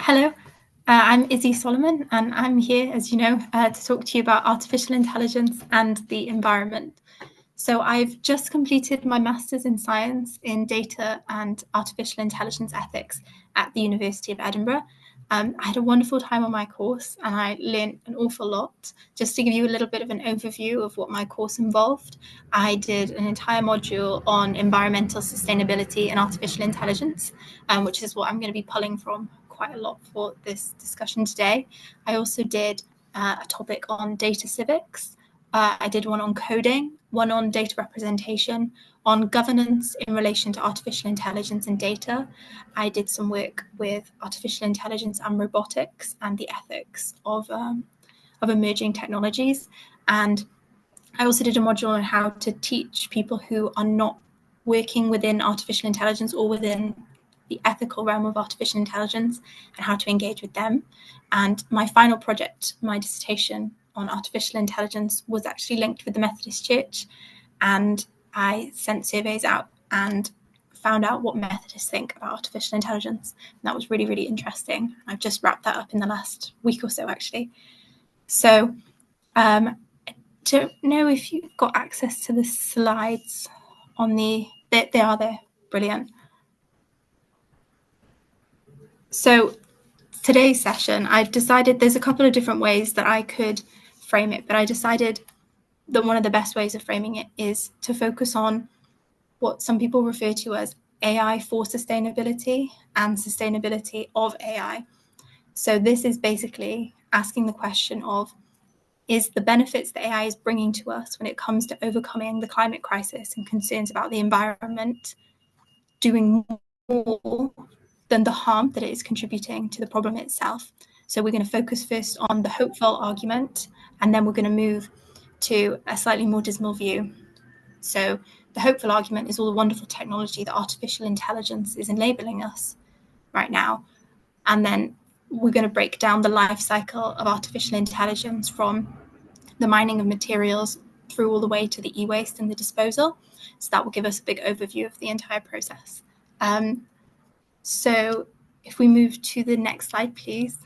Hello, I'm Izzy Soloman, and I'm here, as you know, to talk to you about artificial intelligence and the environment. So I've just completed my Master's in Science in Data and Artificial Intelligence Ethics at the University of Edinburgh. I had a wonderful time on my course and I learned an awful lot. Just to give you a little bit of an overview of what my course involved, I did an entire module on environmental sustainability and artificial intelligence, which is what I'm going to be pulling from quite a lot for this discussion today. I also did a topic on data civics. I did one on coding, one on data representation, on governance in relation to artificial intelligence and data. I did some work with artificial intelligence and robotics and the ethics of emerging technologies. And I also did a module on how to teach people who are not working within artificial intelligence or within the ethical realm of artificial intelligence and how to engage with them. And my final project, my dissertation on artificial intelligence, was actually linked with the Methodist Church. And I sent surveys out and found out what Methodists think about artificial intelligence. And that was really, really interesting. I've just wrapped that up in the last week or so, actually. So I don't know if you've got access to the slides on the, they are there, brilliant. So today's session, I've decided there's a couple of different ways that I could frame it, but I decided that one of the best ways of framing it is to focus on what some people refer to as AI for sustainability and sustainability of AI. So this is basically asking the question of, is the benefits that AI is bringing to us when it comes to overcoming the climate crisis and concerns about the environment doing more than the harm that it is contributing to the problem itself? So we're going to focus first on the hopeful argument, and then we're going to move to a slightly more dismal view. So the hopeful argument is all the wonderful technology that artificial intelligence is enabling us right now. And then we're going to break down the life cycle of artificial intelligence from the mining of materials through all the way to the e-waste and the disposal. So that will give us a big overview of the entire process. So if we move to the next slide, please.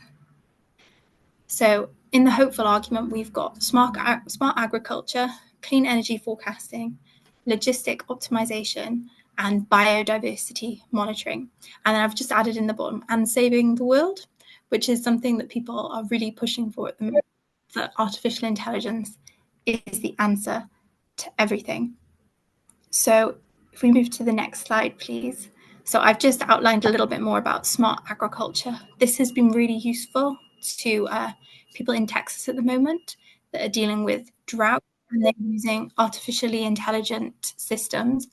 So in the hopeful argument, we've got smart agriculture, clean energy forecasting, logistic optimization, and biodiversity monitoring. And then I've just added in the bottom, and saving the world, which is something that people are really pushing for at the moment, that artificial intelligence is the answer to everything. So if we move to the next slide, please. So I've just outlined a little bit more about smart agriculture. This has been really useful to people in Texas at the moment that are dealing with drought, and they're using artificially intelligent systems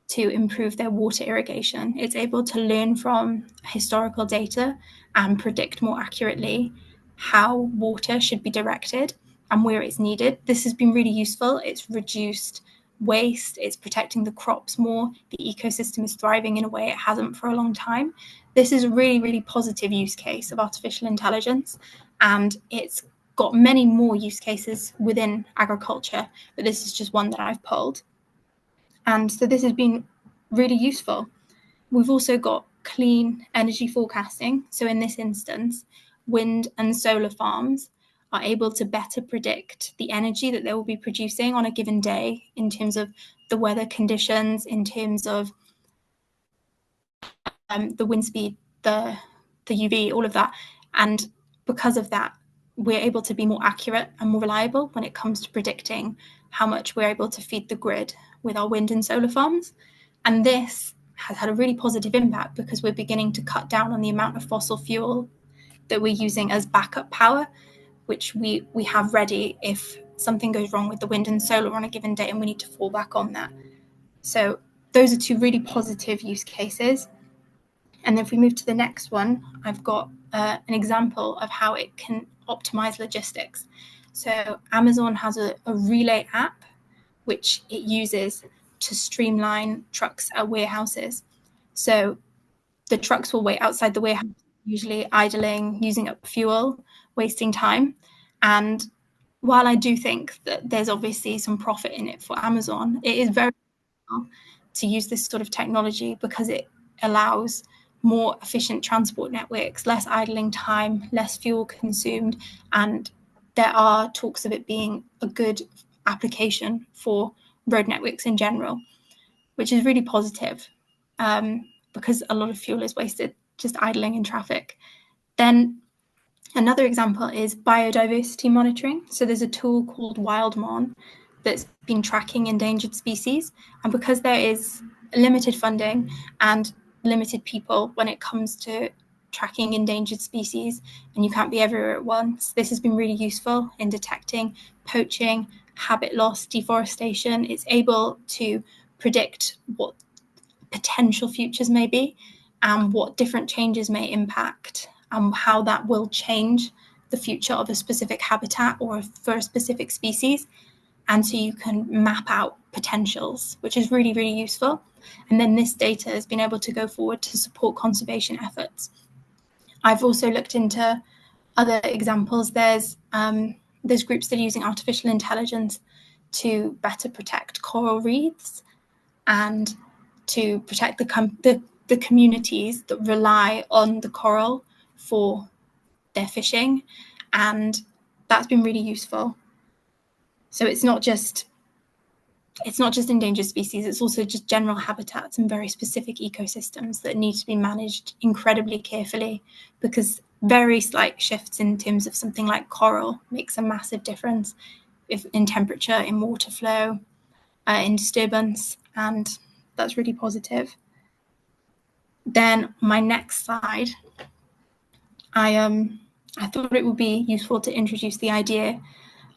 to improve their water irrigation. It's able to learn from historical data and predict more accurately how water should be directed and where it's needed. This has been really useful. It's reduced waste, it's protecting the crops more, the ecosystem is thriving in a way it hasn't for a long time. This is a really, really positive use case of artificial intelligence, and it's got many more use cases within agriculture, but this is just one that I've pulled. And so this has been really useful. We've also got clean energy forecasting. So in this instance, wind and solar farms are able to better predict the energy that they will be producing on a given day in terms of the weather conditions, in terms of the wind speed, the UV, all of that. And because of that, we're able to be more accurate and more reliable when it comes to predicting how much we're able to feed the grid with our wind and solar farms. And this has had a really positive impact because we're beginning to cut down on the amount of fossil fuel that we're using as backup power, which we have ready if something goes wrong with the wind and solar on a given day and we need to fall back on that. So those are two really positive use cases. And then if we move to the next one, I've got an example of how it can optimize logistics. So Amazon has a relay app, which it uses to streamline trucks at warehouses. So the trucks will wait outside the warehouse, usually idling, using up fuel, wasting time. And while I do think that there's obviously some profit in it for Amazon, it is very to use this sort of technology because it allows more efficient transport networks, less idling time, less fuel consumed, and there are talks of it being a good application for road networks in general, which is really positive, because a lot of fuel is wasted just idling in traffic. Then another example is biodiversity monitoring. So there's a tool called WildMon that's been tracking endangered species. And because there is limited funding and limited people when it comes to tracking endangered species, and you can't be everywhere at once, this has been really useful in detecting poaching, habitat loss, deforestation. It's able to predict what potential futures may be and what different changes may impact and how that will change the future of a specific habitat or for a specific species. And so you can map out potentials, which is really, really useful. And then this data has been able to go forward to support conservation efforts. I've also looked into other examples. There's groups that are using artificial intelligence to better protect coral reefs and to protect the communities that rely on the coral for their fishing, and that's been really useful. So it's not just endangered species, it's also just general habitats and very specific ecosystems that need to be managed incredibly carefully, because very slight shifts in terms of something like coral makes a massive difference in temperature, in water flow, in disturbance, and that's really positive. Then my next slide, I thought it would be useful to introduce the idea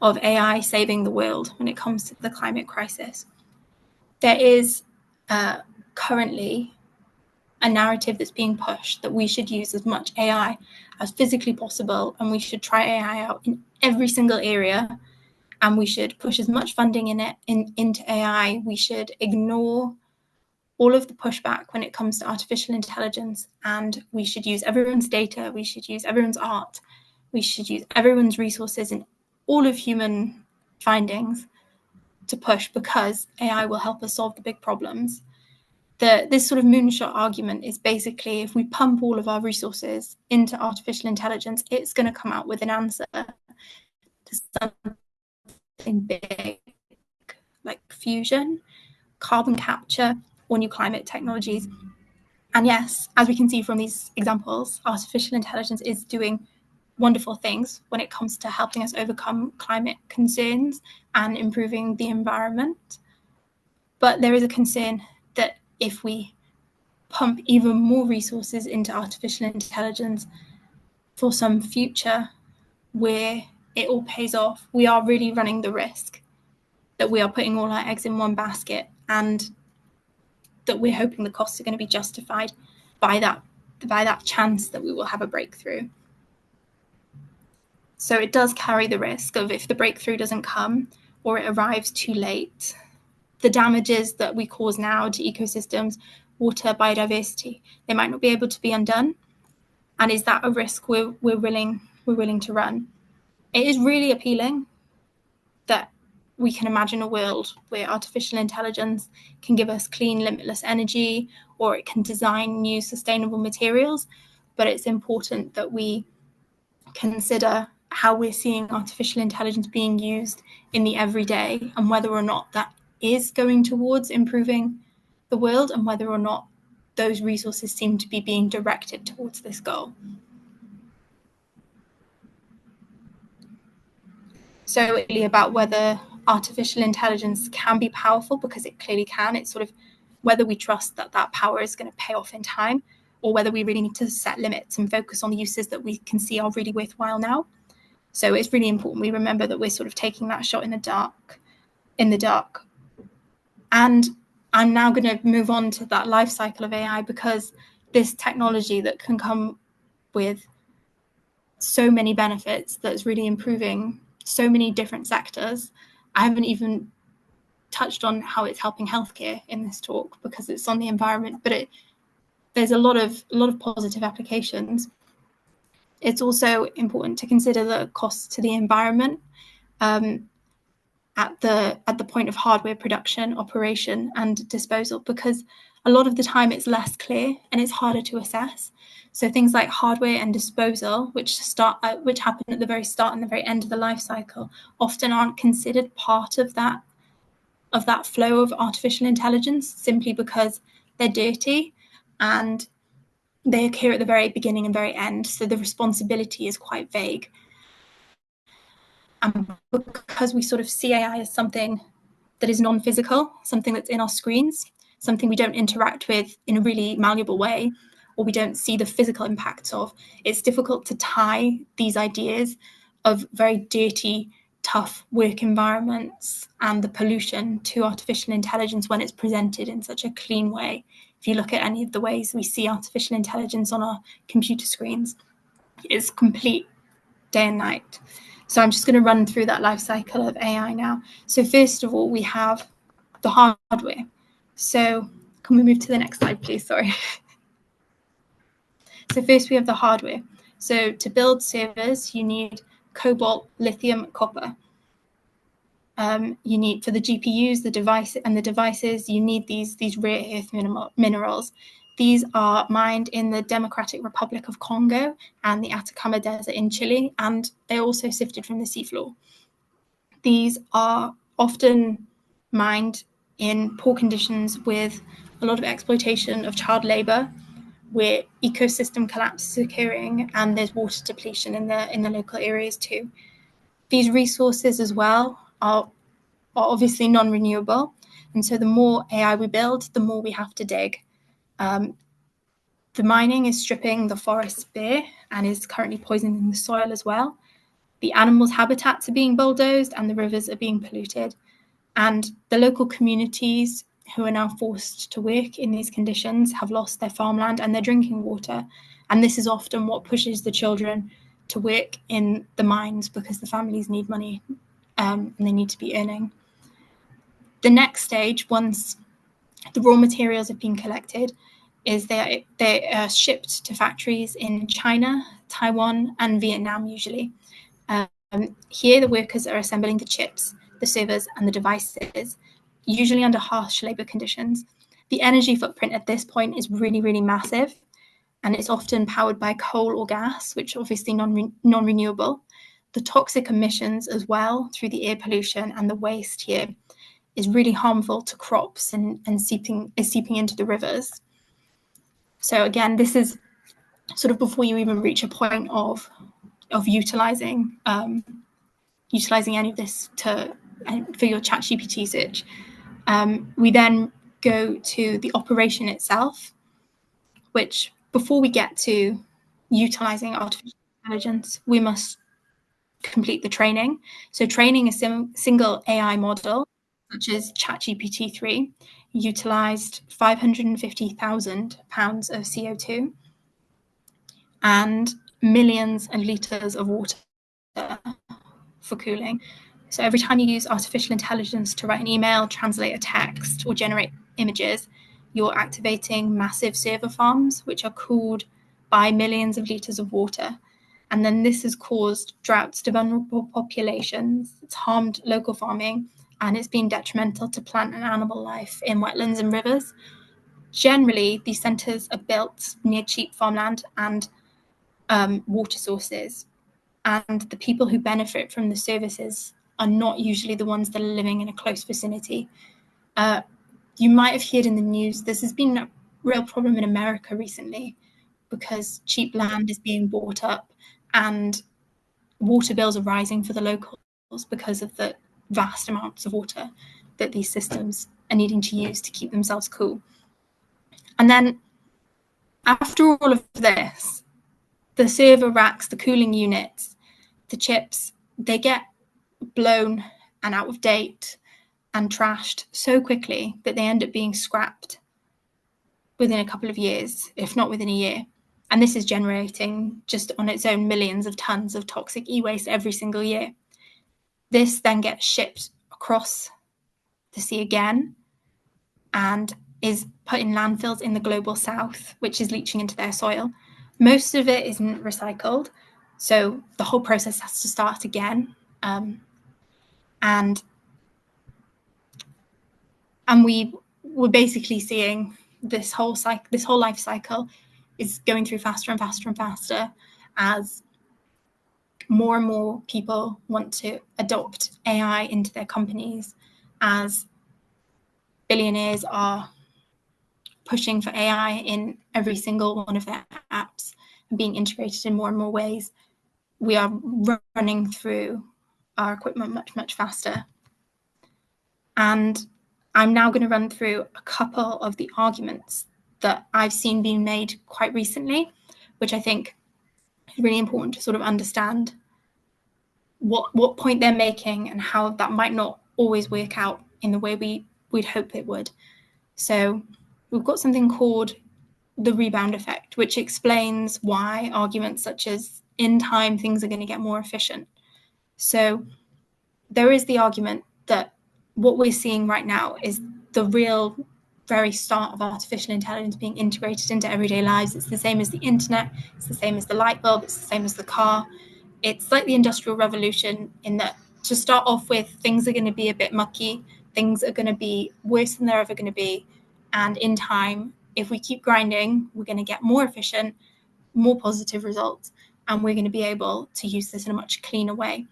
of AI saving the world when it comes to the climate crisis. There is currently a narrative that's being pushed that we should use as much AI as physically possible, and we should try AI out in every single area, and we should push as much funding into AI. We should ignore all of the pushback when it comes to artificial intelligence, and we should use everyone's data, we should use everyone's art, we should use everyone's resources and all of human findings to push, because AI will help us solve the big problems. This sort of moonshot argument is basically, if we pump all of our resources into artificial intelligence, it's going to come out with an answer to something big like fusion, carbon capture, or new climate technologies. And yes, as we can see from these examples, artificial intelligence is doing wonderful things when it comes to helping us overcome climate concerns and improving the environment. But there is a concern that if we pump even more resources into artificial intelligence for some future where it all pays off, we are really running the risk that we are putting all our eggs in one basket, and that we're hoping the costs are going to be justified by that chance that we will have a breakthrough. So it does carry the risk of, if the breakthrough doesn't come or it arrives too late, the damages that we cause now to ecosystems, water, biodiversity, they might not be able to be undone. And is that a risk we're willing to run? It is really appealing that we can imagine a world where artificial intelligence can give us clean, limitless energy, or it can design new sustainable materials. But it's important that we consider how we're seeing artificial intelligence being used in the everyday, and whether or not that is going towards improving the world, and whether or not those resources seem to be being directed towards this goal. So really about whether artificial intelligence can be powerful, because it clearly can. It's sort of whether we trust that that power is going to pay off in time, or whether we really need to set limits and focus on the uses that we can see are really worthwhile now. So it's really important we remember that we're sort of taking that shot in the dark. And I'm now going to move on to that life cycle of AI, because this technology that can come with so many benefits that's really improving so many different sectors. I haven't even touched on how it's helping healthcare in this talk, because it's on the environment, but there's a lot of positive applications. It's also important to consider the costs to the environment at the point of hardware production, operation, and disposal, because a lot of the time it's less clear and it's harder to assess. So things like hardware and disposal, which happen at the very start and the very end of the life cycle, often aren't considered part of that flow of artificial intelligence, simply because they're dirty and they occur at the very beginning and very end. So the responsibility is quite vague. And because we sort of see AI as something that is non-physical, something that's in our screens, something we don't interact with in a really malleable way, or we don't see the physical impacts of, it's difficult to tie these ideas of very dirty, tough work environments and the pollution to artificial intelligence when it's presented in such a clean way. If you look at any of the ways we see artificial intelligence on our computer screens, it's complete day and night. So I'm just going to run through that life cycle of AI now. So first of all, we have the hardware. So can we move to the next slide, please? Sorry. So first we have the hardware. So to build servers, you need cobalt, lithium, copper. You need, for the GPUs, the devices, you need these rare earth minerals. These are mined in the Democratic Republic of Congo and the Atacama Desert in Chile, and they're also sifted from the seafloor. These are often mined in poor conditions with a lot of exploitation of child labor, where ecosystem collapse is occurring and there's water depletion in the local areas too. These resources as well are obviously non-renewable, and so the more AI we build, the more we have to dig. The mining is stripping the forests bare and is currently poisoning the soil as well. The animals' habitats are being bulldozed and the rivers are being polluted. And the local communities who are now forced to work in these conditions have lost their farmland and their drinking water. And this is often what pushes the children to work in the mines, because the families need money and they need to be earning. The next stage, once the raw materials have been collected, is they are shipped to factories in China, Taiwan, and Vietnam usually. Here, the workers are assembling the chips, the servers, and the devices, usually under harsh labor conditions. The energy footprint at this point is really, really massive, and it's often powered by coal or gas, which are obviously non-renewable. The toxic emissions as well, through the air pollution and the waste here, is really harmful to crops and seeping into the rivers. So again, this is sort of before you even reach a point of utilizing any of this for your ChatGPT search. We then go to the operation itself, which before we get to utilizing artificial intelligence, we must complete the training. So training a single AI model, such as ChatGPT-3, utilized 550,000 pounds of CO2 and millions of liters of water for cooling. So every time you use artificial intelligence to write an email, translate a text, or generate images, you're activating massive server farms, which are cooled by millions of liters of water. And then this has caused droughts to vulnerable populations. It's harmed local farming, and it's been detrimental to plant and animal life in wetlands and rivers. Generally, these centres are built near cheap farmland and water sources, and the people who benefit from the services are not usually the ones that are living in a close vicinity. You might have heard in the news, this has been a real problem in America recently, because cheap land is being bought up and water bills are rising for the locals because of the vast amounts of water that these systems are needing to use to keep themselves cool. And then after all of this, the server racks, the cooling units, the chips, they get blown and out of date and trashed so quickly that they end up being scrapped within a couple of years, if not within a year. And this is generating just on its own millions of tons of toxic e-waste every single year. This then gets shipped across the sea again and is put in landfills in the global south, which is leaching into their soil. Most of it isn't recycled, so the whole process has to start again. And we're basically seeing this whole life cycle is going through faster and faster and faster as more and more people want to adopt AI into their companies, as billionaires are pushing for AI in every single one of their apps and being integrated in more and more ways. We are running through our equipment much, much faster. And I'm now going to run through a couple of the arguments that I've seen being made quite recently, which I think is really important to sort of understand what point they're making and how that might not always work out in the way we'd hope it would. So we've got something called the rebound effect, which explains why arguments such as in time things are going to get more efficient. So there is the argument that what we're seeing right now is the real very start of artificial intelligence being integrated into everyday lives. It's the same as the internet, it's the same as the light bulb, it's the same as the car. It's like the Industrial Revolution in that to start off with, things are going to be a bit mucky, things are going to be worse than they're ever going to be. And in time, if we keep grinding, we're going to get more efficient, more positive results, and we're going to be able to use this in a much cleaner way.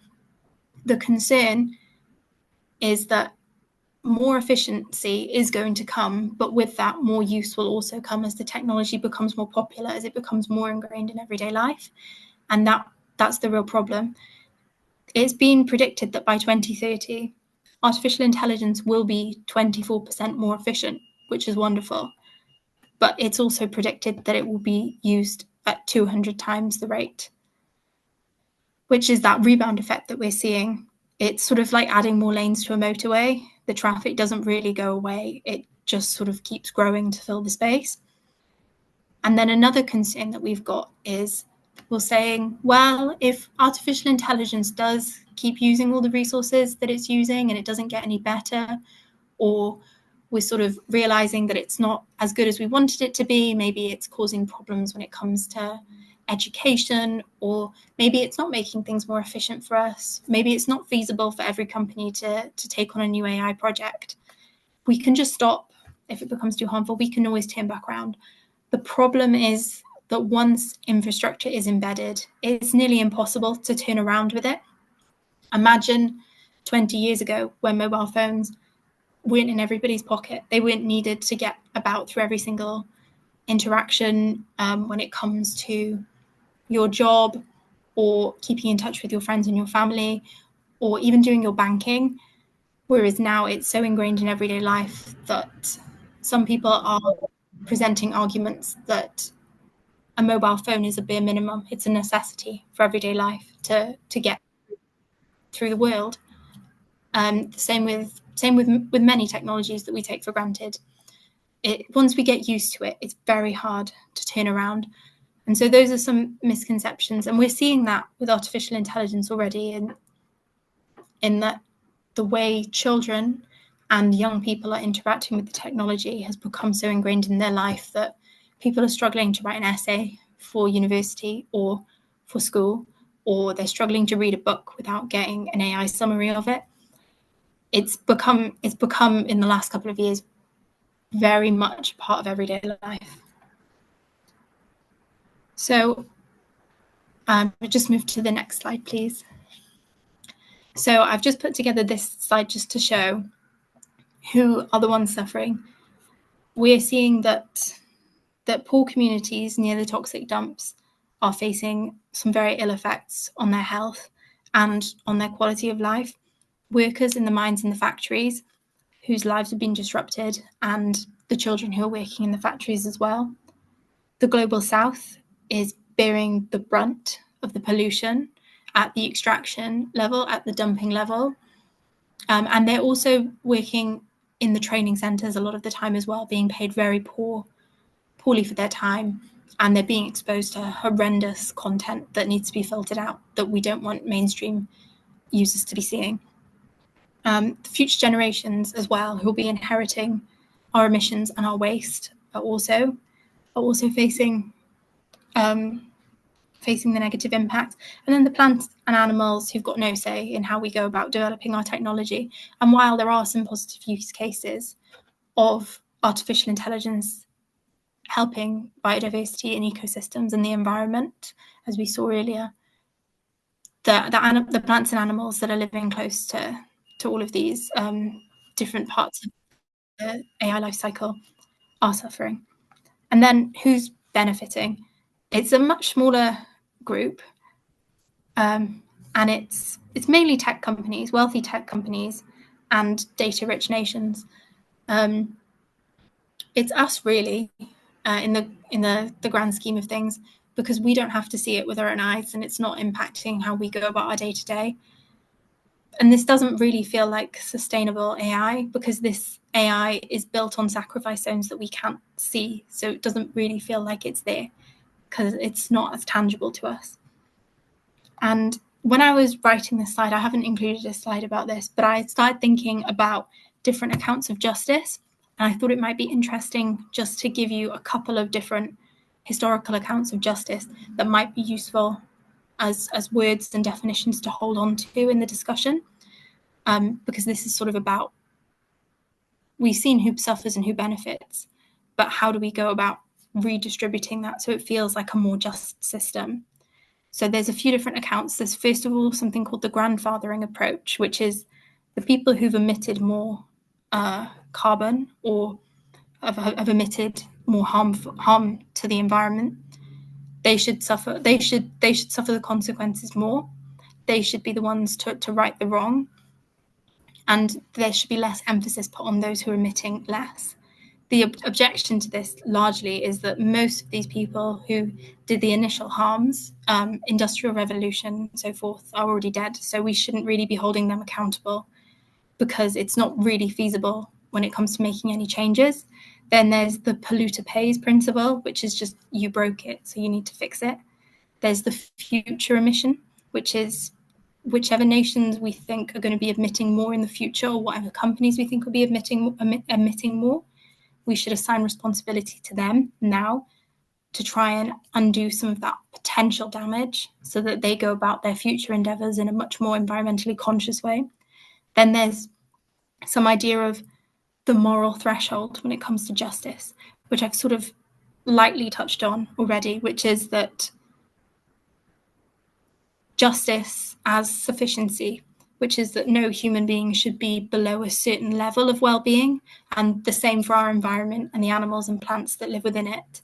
The concern is that more efficiency is going to come, but with that, more use will also come as the technology becomes more popular, as it becomes more ingrained in everyday life. And that's the real problem. It's been predicted that by 2030, artificial intelligence will be 24% more efficient, which is wonderful. But it's also predicted that it will be used at 200 times the rate, which is that rebound effect that we're seeing. It's sort of like adding more lanes to a motorway. The traffic doesn't really go away. It just sort of keeps growing to fill the space. And then another concern that we've got is we're saying, well, if artificial intelligence does keep using all the resources that it's using and it doesn't get any better, or we're sort of realizing that it's not as good as we wanted it to be, maybe it's causing problems when it comes to education, or maybe it's not making things more efficient for us. Maybe it's not feasible for every company to take on a new AI project. We can just stop. If it becomes too harmful, we can always turn back around. The problem is that once infrastructure is embedded, it's nearly impossible to turn around with it. Imagine 20 years ago when mobile phones weren't in everybody's pocket. They weren't needed to get about through every single interaction when it comes to your job or keeping in touch with your friends and your family or even doing your banking. Whereas now it's so ingrained in everyday life that some people are presenting arguments that a mobile phone is a bare minimum. It's a necessity for everyday life to get through the world. Same with many technologies that we take for granted. Once we get used to it, it's very hard to turn around. And so those are some misconceptions. And we're seeing that with artificial intelligence already in that the way children and young people are interacting with the technology has become so ingrained in their life that people are struggling to write an essay for university or for school, or they're struggling to read a book without getting an AI summary of it. It's become in the last couple of years very much part of everyday life. So just move to the next slide, please. So I've just put together this slide just to show who are the ones suffering. We're seeing that poor communities near the toxic dumps are facing some very ill effects on their health and on their quality of life. Workers in the mines and the factories whose lives have been disrupted, and the children who are working in the factories as well. The Global South is bearing the brunt of the pollution at the extraction level, at the dumping level. And they're also working in the training centres a lot of the time as well, being paid very poorly for their time. And they're being exposed to horrendous content that needs to be filtered out, that we don't want mainstream users to be seeing. The future generations as well, who will be inheriting our emissions and our waste, are also facing the negative impact. And then the plants and animals who've got no say in how we go about developing our technology. And while there are some positive use cases of artificial intelligence helping biodiversity and ecosystems and the environment, as we saw earlier. The plants and animals that are living close to all of these different parts of the AI life cycle are suffering. And then who's benefiting? It's a much smaller group, and it's mainly tech companies, wealthy tech companies, and data-rich nations. It's us really, in the grand scheme of things, because we don't have to see it with our own eyes, and it's not impacting how we go about our day to day. And this doesn't really feel like sustainable AI, because this AI is built on sacrifice zones that we can't see. So it doesn't really feel like it's there, because it's not as tangible to us. And when I was writing this slide, I haven't included a slide about this, but I started thinking about different accounts of justice. And I thought it might be interesting just to give you a couple of different historical accounts of justice that might be useful as words and definitions to hold on to in the discussion. Because this is sort of about, we've seen who suffers and who benefits, but how do we go about redistributing that so it feels like a more just system? So there's a few different accounts. There's first of all something called the grandfathering approach, which is the people who've emitted more carbon or have emitted more harm to the environment. They should suffer. They should suffer the consequences more. They should be the ones to right the wrong, and there should be less emphasis put on those who are emitting less. The objection to this largely is that most of these people who did the initial harms, industrial revolution and so forth, are already dead. So we shouldn't really be holding them accountable, because it's not really feasible when it comes to making any changes. Then there's the polluter pays principle, which is just you broke it, so you need to fix it. There's the future emission, which is whichever nations we think are going to be emitting more in the future, or whatever companies we think will be emitting more, we should assign responsibility to them now to try and undo some of that potential damage so that they go about their future endeavors in a much more environmentally conscious way. Then there's some idea of the moral threshold when it comes to justice, which I've sort of lightly touched on already, which is that justice as sufficiency, which is that no human being should be below a certain level of well-being, and the same for our environment and the animals and plants that live within it,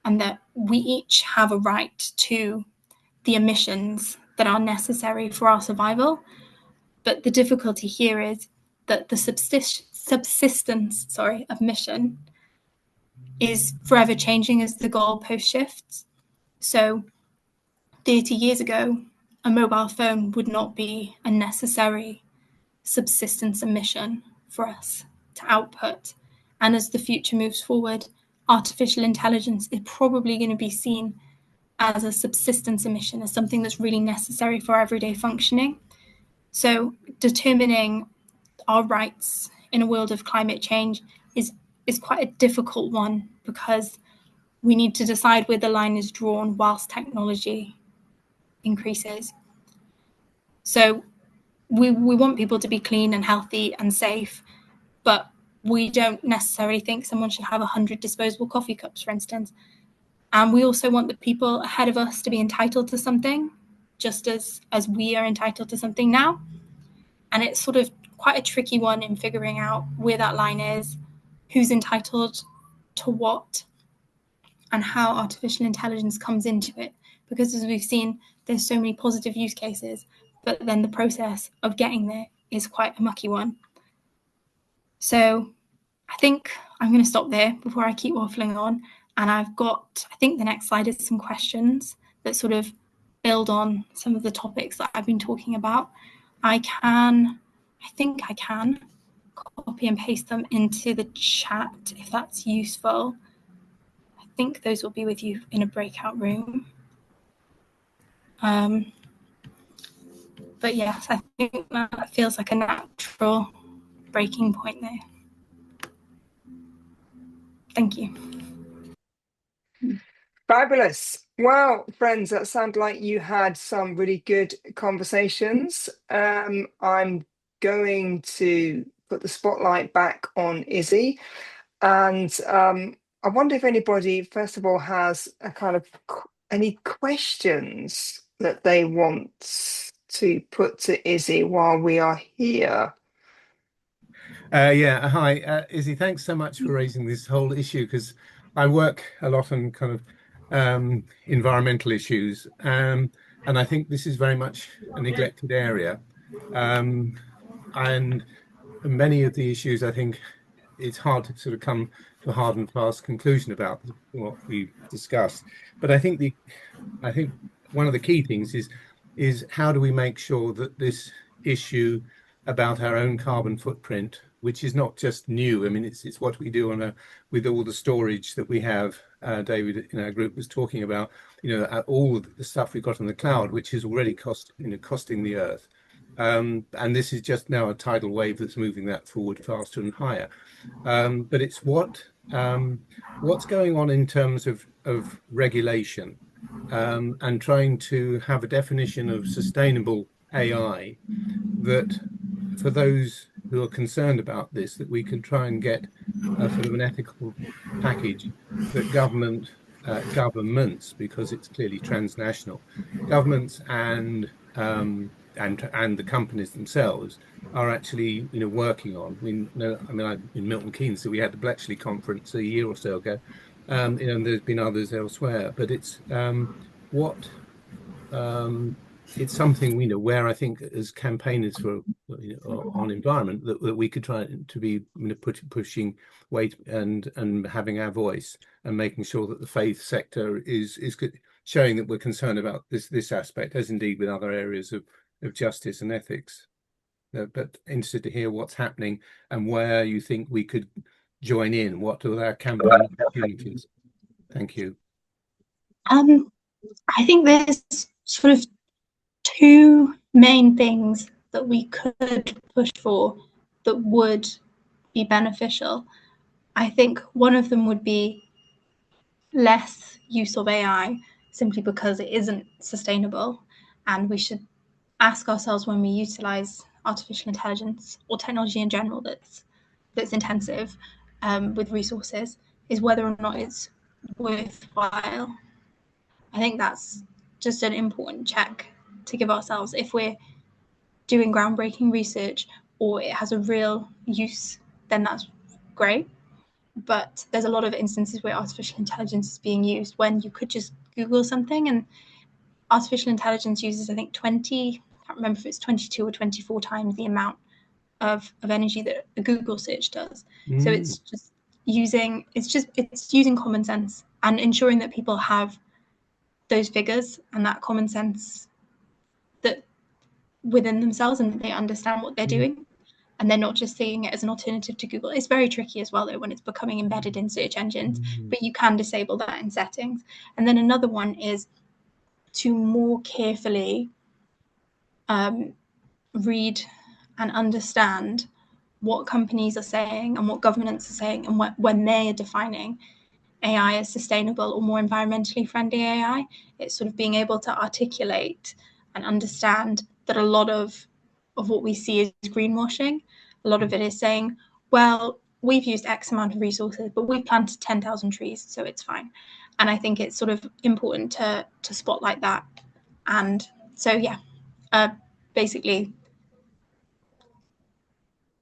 and that we each have a right to the emissions that are necessary for our survival. But the difficulty here is that the subsistence of mission is forever changing as the goalpost shifts. So 30 years ago, a mobile phone would not be a necessary subsistence emission for us to output. And as the future moves forward, artificial intelligence is probably going to be seen as a subsistence emission, as something that's really necessary for everyday functioning. So determining our rights in a world of climate change is quite a difficult one, because we need to decide where the line is drawn whilst technology increases. So we want people to be clean and healthy and safe, but we don't necessarily think someone should have 100 disposable coffee cups, for instance. And we also want the people ahead of us to be entitled to something, just as we are entitled to something now. And it's sort of quite a tricky one in figuring out where that line is, who's entitled to what, and how artificial intelligence comes into it. Because as we've seen, there's so many positive use cases, but then the process of getting there is quite a mucky one. So I think I'm going to stop there before I keep waffling on. And I think the next slide is some questions that sort of build on some of the topics that I've been talking about. I think I can copy and paste them into the chat if that's useful. I think those will be with you in a breakout room. But yes, I think that feels like a natural breaking point there. Thank you. Fabulous. Well, friends, that sounded like you had some really good conversations. I'm going to put the spotlight back on Izzy, and I wonder if anybody, first of all, has a kind of any questions that they want to put to Izzy while we are here. Yeah, hi, Izzy. Thanks so much for raising this whole issue because I work a lot on kind of environmental issues, and I think this is very much a neglected area. Um, and many of the issues, I think it's hard to sort of come to a hard and fast conclusion about what we've discussed. But I think one of the key things is how do we make sure that this issue about our own carbon footprint, which is not just new. I mean, it's what we do on a with all the storage that we have. David in our group was talking about, all of the stuff we've got on the cloud, which is already costing the earth. And this is just now a tidal wave that's moving that forward faster and higher. But it's what's going on in terms of regulation, and trying to have a definition of sustainable AI that for those who are concerned about this, that we can try and get a sort of an ethical package that governments, because it's clearly transnational, governments and the companies themselves are actually working on. I'm in Milton Keynes, so we had the Bletchley conference a year or so ago. And there's been others elsewhere, but what um, it's something we know where I think as campaigners for on environment that we could try to be pushing weight and having our voice and making sure that the faith sector is showing that we're concerned about this aspect, as indeed with other areas of justice and ethics. But interested to hear what's happening and where you think we could join in. What are our campaign opportunities? Thank you. I think there's sort of two main things that we could push for that would be beneficial. I think one of them would be less use of AI simply because it isn't sustainable, and we should ask ourselves when we utilize artificial intelligence or technology in general that's intensive with resources is whether or not it's worthwhile. I think that's just an important check to give ourselves. If we're doing groundbreaking research or it has a real use, then that's great. But there's a lot of instances where artificial intelligence is being used when you could just Google something, and artificial intelligence uses, I think, I can't remember if it's 22 or 24 times the amount of energy that a Google search does. So it's using common sense and ensuring that people have those figures and that common sense that within themselves, and that they understand what they're doing, and they're not just seeing it as an alternative to Google. It's very tricky as well, though, when it's becoming embedded in search engines, but you can disable that in settings. And then another one is to more carefully read and understand what companies are saying and what governments are saying, and when they are defining AI as sustainable or more environmentally friendly AI, it's sort of being able to articulate and understand that a lot of what we see is greenwashing. A lot of it is saying, well, we've used X amount of resources, but we've planted 10,000 trees, so it's fine. And I think it's sort of important to spotlight that. And so, yeah, basically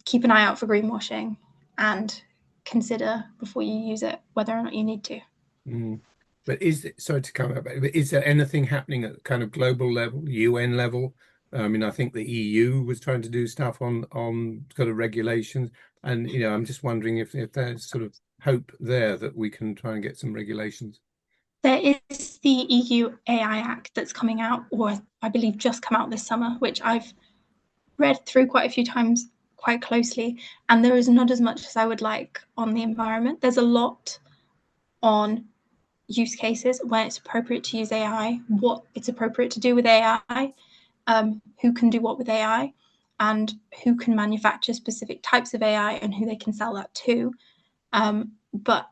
keep an eye out for greenwashing and consider before you use it whether or not you need to. But sorry to come up, but is there anything happening at kind of global level, UN level? I mean, I think the EU was trying to do stuff on kind of regulations, and I'm just wondering if there's sort of hope there that we can try and get some regulations. There is the EU AI Act that's coming out, or I believe just come out this summer, which I've read through quite a few times quite closely, and there is not as much as I would like on the environment. There's a lot on use cases, when it's appropriate to use AI, what it's appropriate to do with AI, who can do what with AI, and who can manufacture specific types of AI and who they can sell that to. But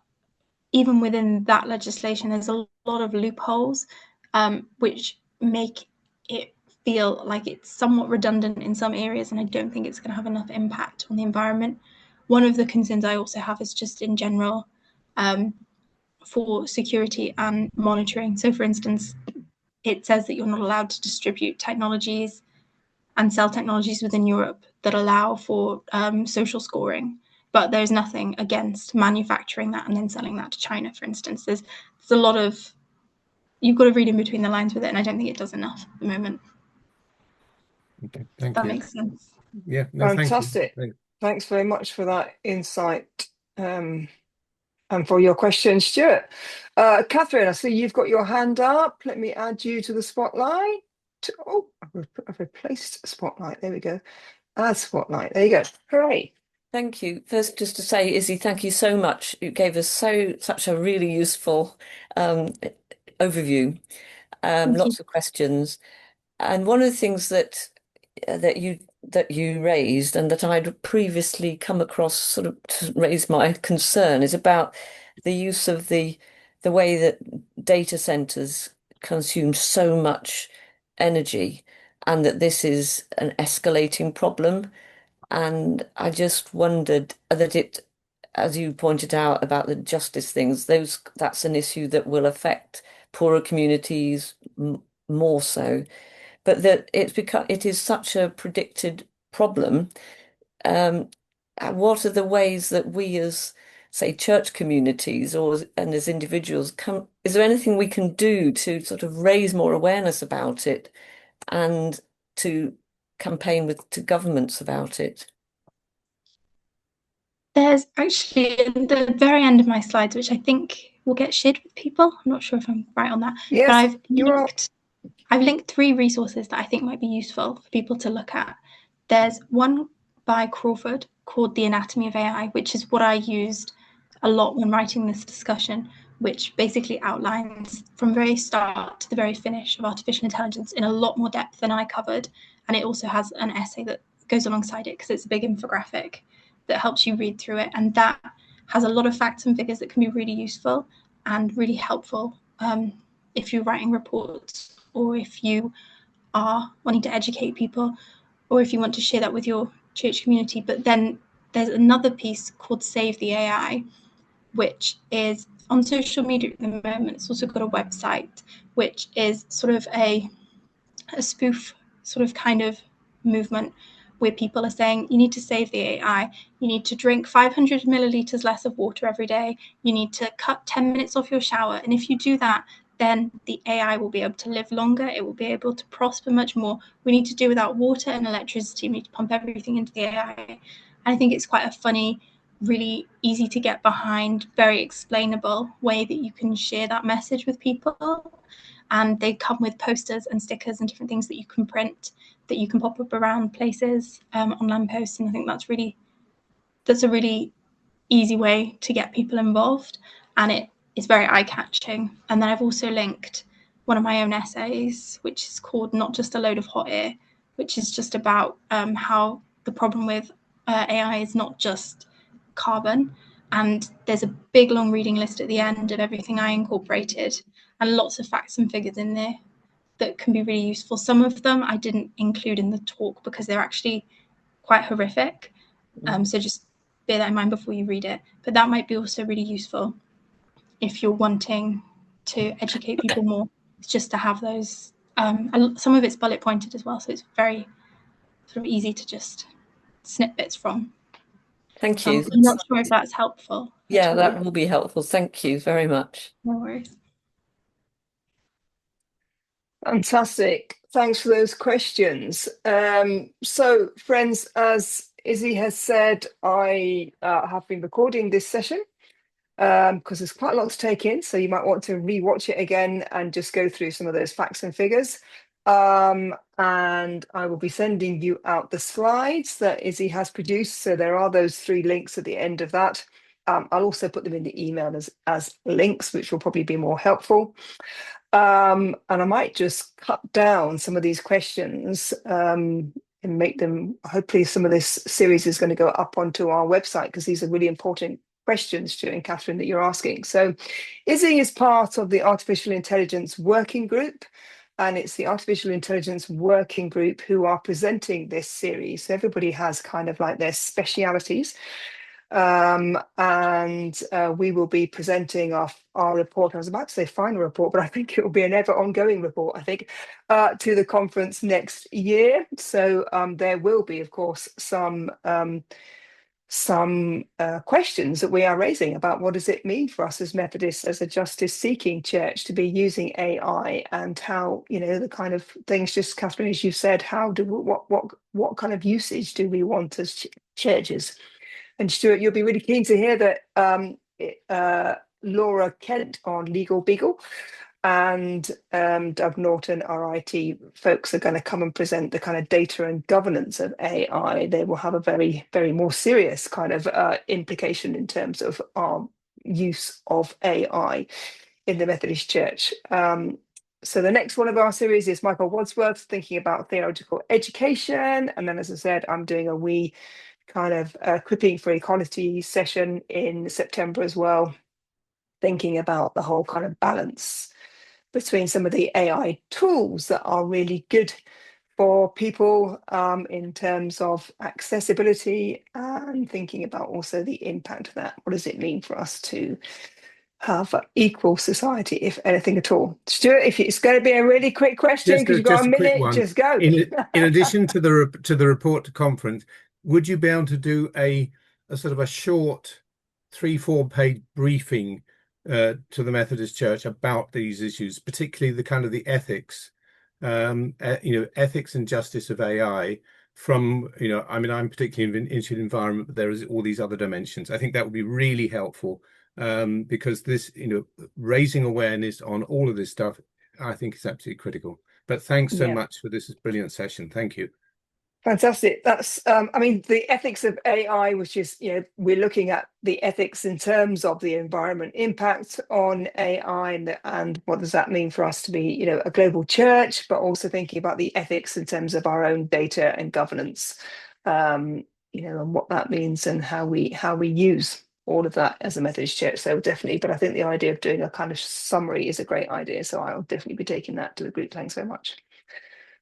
even within that legislation, there's a lot of loopholes, which make it feel like it's somewhat redundant in some areas, and I don't think it's going to have enough impact on the environment. One of the concerns I also have is just in general, for security and monitoring. So, for instance, it says that you're not allowed to distribute technologies and sell technologies within Europe that allow for social scoring. But there's nothing against manufacturing that and then selling that to China, for instance. There's a lot of, you've got to read in between the lines with it, and I don't think it does enough at the moment. Okay, thank That you. makes sense. Yeah, no, Fantastic. thank you. Thanks very much for that insight and for your question, Stuart. Catherine, I see you've got your hand up. Let me add you to the spotlight. Oh, I've replaced spotlight. There we go. Add spotlight. There you go. Hooray. Thank you. First, just to say, Izzy, thank you so much. You gave us such a really useful overview. Lots of questions. And one of the things that you raised and that I'd previously come across sort of to raise my concern is about the use of the way that data centers consume so much energy and that this is an escalating problem. And I just wondered that as you pointed out about the justice things, that's an issue that will affect poorer communities more so, but that it is such a predicted problem. What are the ways that we as, say, church communities and as individuals is there anything we can do to sort of raise more awareness about it and to campaign to governments about it? There's actually at the very end of my slides, which I think will get shared with people. I'm not sure if I'm right on that. Yes, but I've linked 3 resources that I think might be useful for people to look at. There's one by Crawford called The Anatomy of AI, which is what I used a lot when writing this discussion, which basically outlines from very start to the very finish of artificial intelligence in a lot more depth than I covered. And it also has an essay that goes alongside it because it's a big infographic that helps you read through it. And that has a lot of facts and figures that can be really useful and really helpful if you're writing reports or if you are wanting to educate people or if you want to share that with your church community. But then there's another piece called Save the AI, which is on social media at the moment. It's also got a website, which is sort of a spoof sort of kind of movement where people are saying you need to save the AI, you need to drink 500 milliliters less of water every day, you need to cut 10 minutes off your shower. And if you do that, then the AI will be able to live longer, it will be able to prosper much more. We need to do without water and electricity, we need to pump everything into the AI. And I think it's quite a funny, really easy to get behind, very explainable way that you can share that message with people. And they come with posters and stickers and different things that you can print, that you can pop up around places on lampposts. And I think that's a really easy way to get people involved, and it is very eye-catching. And then I've also linked one of my own essays, which is called Not Just a Load of Hot Air, which is just about how the problem with AI is not just carbon. And there's a big long reading list at the end of everything I incorporated and lots of facts and figures in there that can be really useful. Some of them I didn't include in the talk because they're actually quite horrific. So just bear that in mind before you read it. But that might be also really useful if you're wanting to educate people more. It's just to have those. Some of it's bullet pointed as well, so it's very sort of easy to just snip bits from. Thank you. I'm not sure if that's helpful. Yeah, that will be helpful. Thank you very much. No worries. Fantastic. Thanks for those questions. So, friends, as Izzy has said, I have been recording this session because there's quite a lot to take in. So you might want to rewatch it again and just go through some of those facts and figures. And I will be sending you out the slides that Izzy has produced. So there are those 3 links at the end of that. I'll also put them in the email as links, which will probably be more helpful. And I might just cut down some of these questions and make them, hopefully some of this series is going to go up onto our website because these are really important questions, Stuart and Catherine, that you're asking. So Izzy is part of the Artificial Intelligence Working Group, and it's the Artificial Intelligence Working Group who are presenting this series. So everybody has kind of like their specialities. And we will be presenting our report. I was about to say final report, but I think it will be an ever ongoing report, I think, to the conference next year. So there will be, of course, some questions that we are raising about what does it mean for us as Methodists, as a justice-seeking church, to be using AI, and how, you know, the kind of things, just Catherine, as you said, how do what kind of usage do we want as churches? And Stuart, you'll be really keen to hear that Laura Kent on Legal Beagle and Doug Norton, our IT folks, are going to come and present the kind of data and governance of AI. They will have a very, very more serious kind of implication in terms of our use of AI in the Methodist Church. So the next one of our series is Michael Wadsworth, thinking about theological education. And then, as I said, I'm doing a wee kind of equipping for equality session in September as well, thinking about the whole kind of balance between some of the AI tools that are really good for people in terms of accessibility, and thinking about also the impact of that. What does it mean for us to have an equal society, if anything at all? Stuart, if it's going to be a really quick question, because you've got a minute, just go. In addition to the report to conference, would you be able to do a sort of a short 3-4 page briefing to the Methodist Church about these issues, particularly the kind of the ethics, ethics and justice of AI? From, I mean, I'm particularly interested in environment, but there is all these other dimensions. I think that would be really helpful, because this, raising awareness on all of this stuff, I think is absolutely critical. But thanks so much for this brilliant session. Thank you. Fantastic. That's, I mean, the ethics of AI, which is, we're looking at the ethics in terms of the environment impact on AI, and what does that mean for us to be, a global church, but also thinking about the ethics in terms of our own data and governance, and what that means and how we use all of that as a Methodist church. So definitely, but I think the idea of doing a kind of summary is a great idea. So I'll definitely be taking that to the group. Thanks very much.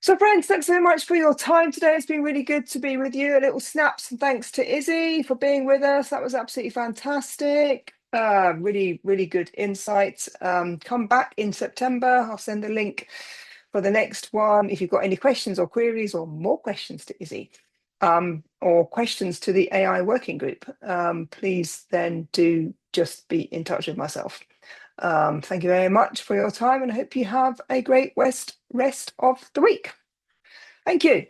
So friends, thanks so much for your time today. It's been really good to be with you. A little snaps and thanks to Izzy for being with us. That was absolutely fantastic. Really, really good insights. Come back in September. I'll send a link for the next one. If you've got any questions or queries, or more questions to Izzy, or questions to the AI working group, please then do just be in touch with myself. Thank you very much for your time, and I hope you have a great rest of the week. Thank you.